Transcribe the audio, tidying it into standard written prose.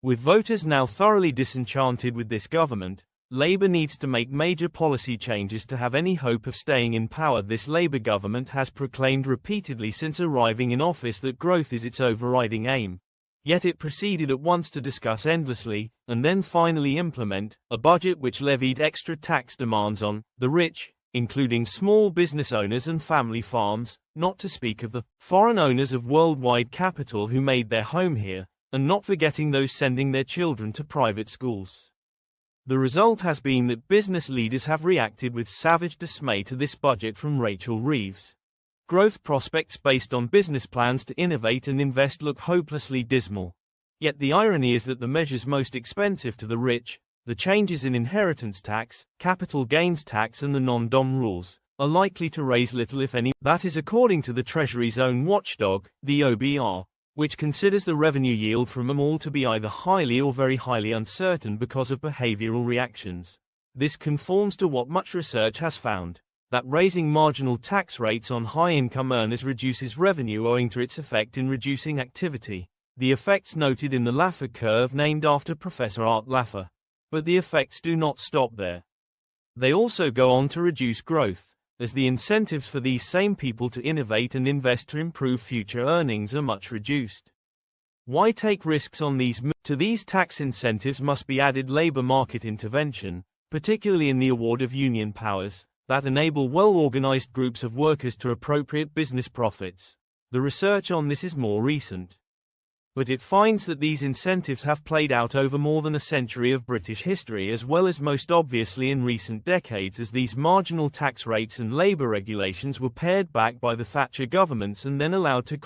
With voters now thoroughly disenchanted with this government, Labour needs to make major policy changes to have any hope of staying in power. This Labour government has proclaimed repeatedly since arriving in office that growth is its overriding aim. Yet it proceeded at once to discuss endlessly, and then finally implement, a budget which levied extra tax demands on the rich, including small business owners and family farms, not to speak of the foreign owners of worldwide capital who made their home here, and not forgetting those sending their children to private schools. The result has been that business leaders have reacted with savage dismay to this budget from Rachel Reeves. Growth prospects based on business plans to innovate and invest look hopelessly dismal. Yet the irony is that the measures most expensive to the rich, the changes in inheritance tax, capital gains tax and the non-dom rules, are likely to raise little if any. That is according to the Treasury's own watchdog, the OBR, which considers the revenue yield from them all to be either highly or very highly uncertain because of behavioral reactions. This conforms to what much research has found, that raising marginal tax rates on high-income earners reduces revenue owing to its effect in reducing activity, the effects noted in the Laffer curve named after Professor Art Laffer. But the effects do not stop there. They also go on to reduce growth, as the incentives for these same people to innovate and invest to improve future earnings are much reduced. Why take risks on these moves? To these tax incentives must be added labor market intervention, particularly in the award of union powers, that enable well-organized groups of workers to appropriate business profits. The research on this is more recent. But it finds that these incentives have played out over more than a century of British history, as well as most obviously in recent decades, as these marginal tax rates and labour regulations were pared back by the Thatcher governments and then allowed to